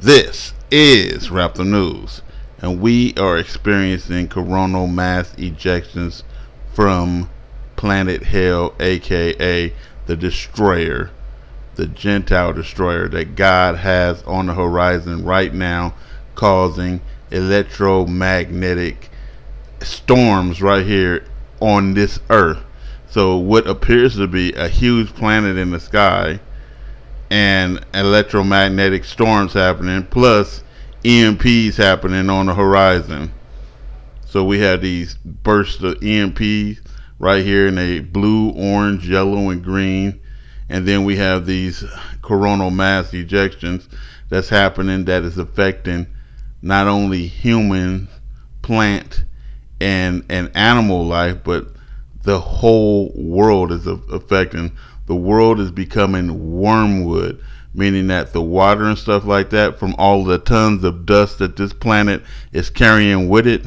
This is Raptor News, and we are experiencing coronal mass ejections from planet Hell, aka the destroyer, the Gentile destroyer that God has on the horizon right now, causing electromagnetic storms right here on this earth. So what appears to be a huge planet in the sky and electromagnetic storms happening, plus EMPs happening on the horizon. So we have these bursts of EMPs right here in a blue, orange, yellow, and green. And then we have these coronal mass ejections that's happening that is affecting not only human, plant, and animal life, but the whole world is affecting. The world is becoming wormwood, meaning that the water and stuff like that from all the tons of dust that this planet is carrying with it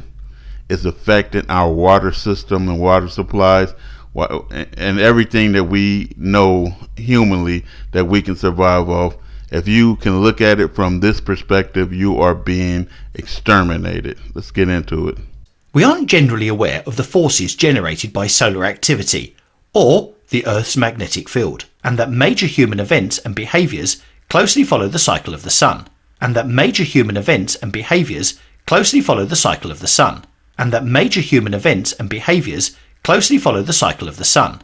is affecting our water system and water supplies and everything that we know humanly that we can survive off. If you can look at it from this perspective, you are being exterminated. Let's get into it. We aren't generally aware of the forces generated by solar activity or the Earth's magnetic field, and that major human events and behaviours closely follow the cycle of the Sun, and that major human events and behaviours closely follow the cycle of the Sun, and that major human events and behaviours closely follow the cycle of the Sun.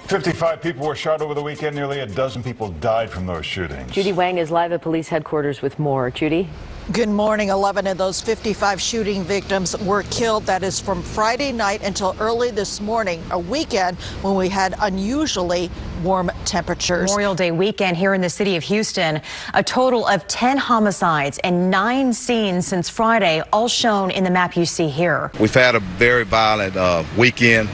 55 people were shot over the weekend. Nearly a dozen people died from those shootings. Judy Wang is live at police headquarters with more. Judy? Good morning. 11 of those 55 shooting victims were killed. That is from Friday night until early this morning, a weekend when we had unusually warm temperatures. Memorial Day weekend here in the city of Houston. A total of 10 homicides and 9 scenes since Friday, all shown in the map you see here. We've had a very violent weekend,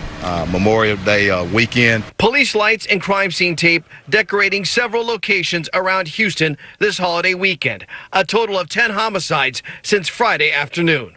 Memorial Day weekend. Police lights and crime scene tape decorating several locations around Houston this holiday weekend. A total of 10 homicides since Friday afternoon.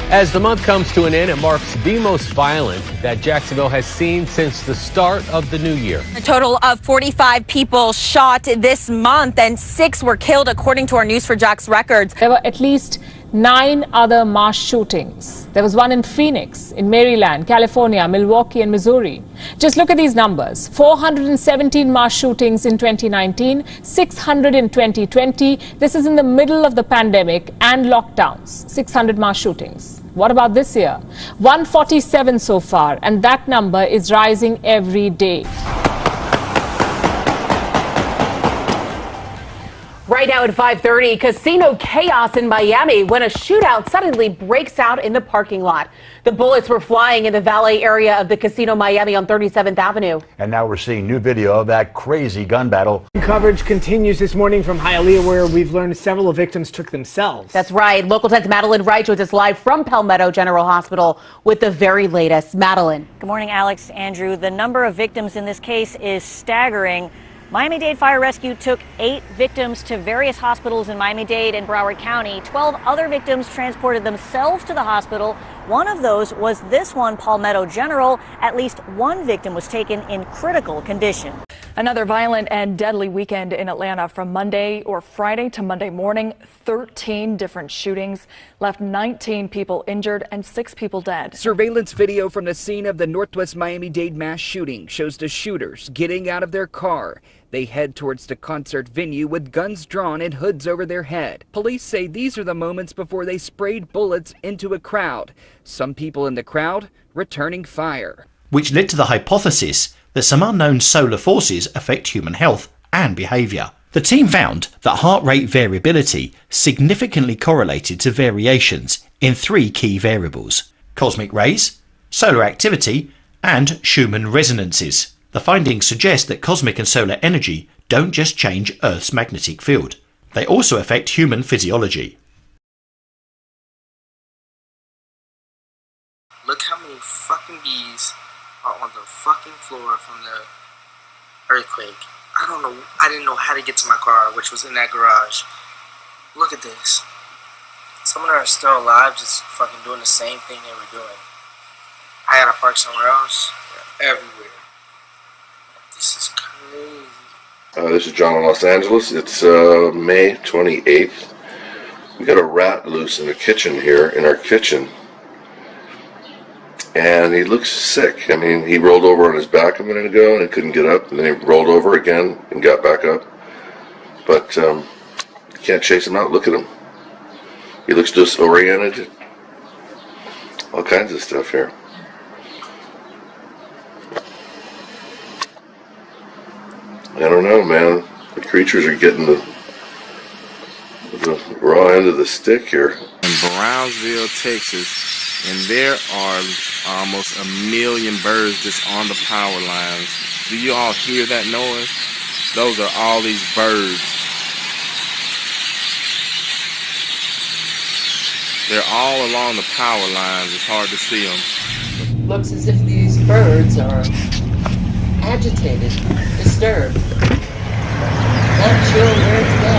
As the month comes to an end, it marks the most violent that Jacksonville has seen since the start of the new year. A total of 45 people shot this month and 6 were killed, according to our News4Jax records. There were at least 9 other mass shootings. There was one in Phoenix, in Maryland, California, Milwaukee, and Missouri. Just look at these numbers. 417 mass shootings in 2019, 600 in 2020. This is in the middle of the pandemic and lockdowns. 600 mass shootings. What about this year? 147 so far, and that number is rising every day. Right now at 5:30, casino chaos in Miami when a shootout suddenly breaks out in the parking lot. The bullets were flying in the valet area of the Casino Miami on 37th Avenue. And now we're seeing new video of that crazy gun battle. Coverage continues this morning from Hialeah, where we've learned several of the victims took themselves. That's right. Local 10's Madeline Wright joins us live from Palmetto General Hospital with the very latest. Madeline. Good morning, Alex, Andrew. The number of victims in this case is staggering. Miami-Dade Fire Rescue took 8 victims to various hospitals in Miami-Dade and Broward County. 12 other victims transported themselves to the hospital. One of those was this one, Palmetto General. At least one victim was taken in critical condition. Another violent and deadly weekend in Atlanta from Friday to Monday morning. 13 different shootings left 19 people injured and 6 people dead. Surveillance video from the scene of the Northwest Miami-Dade mass shooting shows the shooters getting out of their car. They head towards the concert venue with guns drawn and hoods over their head. Police say these are the moments before they sprayed bullets into a crowd. Some people in the crowd returning fire. Which led to the hypothesis that some unknown solar forces affect human health and behaviour. The team found that heart rate variability significantly correlated to variations in 3 key variables: cosmic rays, solar activity, and Schumann resonances. The findings suggest that cosmic and solar energy don't just change Earth's magnetic field, they also affect human physiology. Look how many fucking bees are on the fucking floor from the earthquake. I didn't know how to get to my car, which was in that garage. Look at this. Some of them are still alive, just fucking doing the same thing they were doing. I gotta park somewhere else. They're everywhere. This is crazy. This is John in Los Angeles. It's May 28th. We got a rat loose in the kitchen here, in our kitchen. And he looks sick. I mean, he rolled over on his back a minute ago and he couldn't get up. And then he rolled over again and got back up. But you can't chase him out. Look at him. He looks disoriented. All kinds of stuff here. I don't know, man. The creatures are getting the raw end of the stick here. In Brownsville, Texas, and there are almost 1 million birds just on the power lines. Do you all hear that noise? Those are all these birds. They're all along the power lines. It's hard to see them. Looks as if these birds are agitated, disturbed, not sure where to go.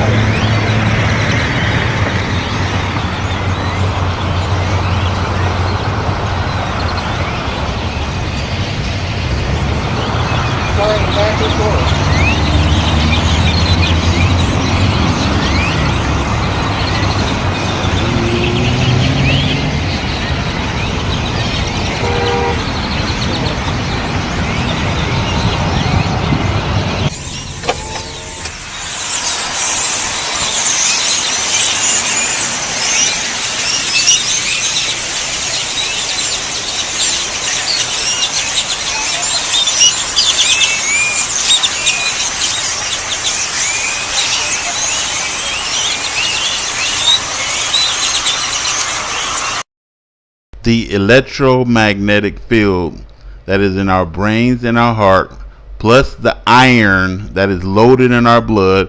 Flying back and forth. The electromagnetic field that is in our brains and our heart, plus the iron that is loaded in our blood,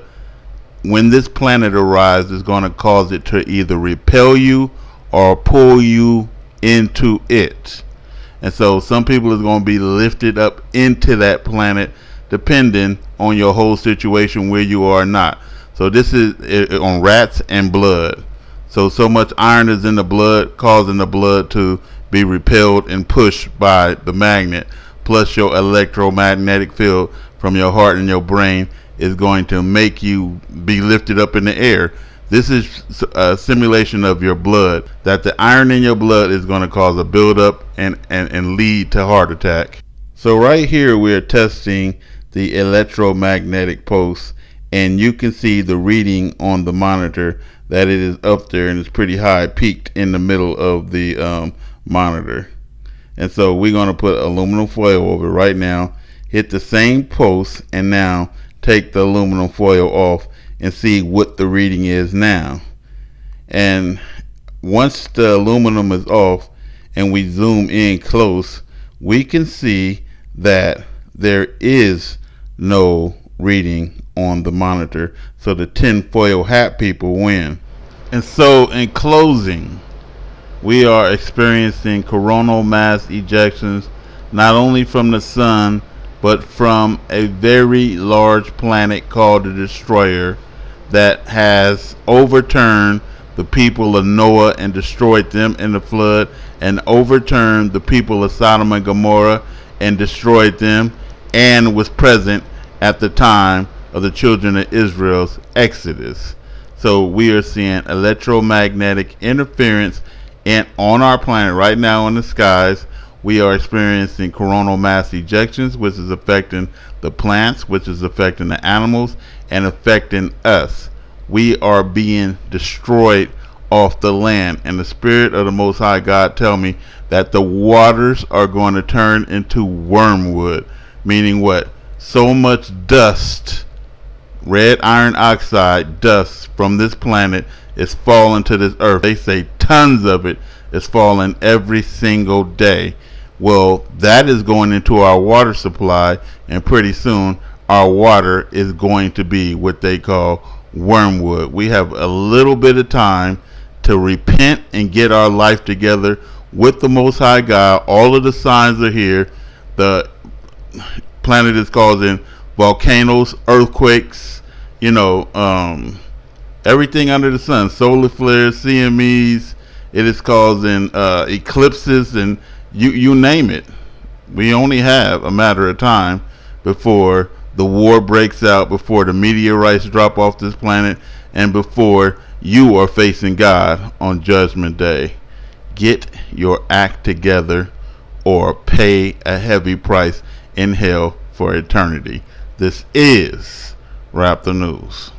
when this planet arrives, is going to cause it to either repel you or pull you into it. And so some people is going to be lifted up into that planet depending on your whole situation, where you are or not. So this is on rats and blood. So much iron is in the blood, causing the blood to be repelled and pushed by the magnet. Plus your electromagnetic field from your heart and your brain is going to make you be lifted up in the air. This is a simulation of your blood, that the iron in your blood is going to cause a buildup and lead to heart attack. So right here we are testing the electromagnetic pulse, and you can see the reading on the monitor that it is up there, and it's pretty high, peaked in the middle of the monitor. And so we're going to put aluminum foil over right now, hit the same pulse, and now take the aluminum foil off and see what the reading is now. And once the aluminum is off and we zoom in close, we can see that there is no reading on the monitor. So the tinfoil hat people win. And so in closing, we are experiencing coronal mass ejections, not only from the sun, but from a very large planet called the Destroyer that has overturned the people of Noah and destroyed them in the flood, and overturned the people of Sodom and Gomorrah and destroyed them, and was present at the time of the children of Israel's exodus. So we are seeing electromagnetic interference on our planet right now in the skies. We are experiencing coronal mass ejections, which is affecting the plants, which is affecting the animals, and affecting us. We are being destroyed off the land, and the Spirit of the Most High God tell me that the waters are going to turn into wormwood. Meaning what? So much dust, red iron oxide dust from this planet is falling to this earth. They say tons of it is falling every single day. Well, that is going into our water supply, and pretty soon our water is going to be what they call wormwood. We have a little bit of time to repent and get our life together with the Most High God. All of the signs are here. The planet is causing volcanoes, earthquakes, everything under the sun, solar flares, CMEs. It is causing eclipses, and you name it. We only have a matter of time before the war breaks out, before the meteorites drop off this planet, and before you are facing God on Judgment Day. Get your act together or pay a heavy price in hell for eternity. This is Wrap the News.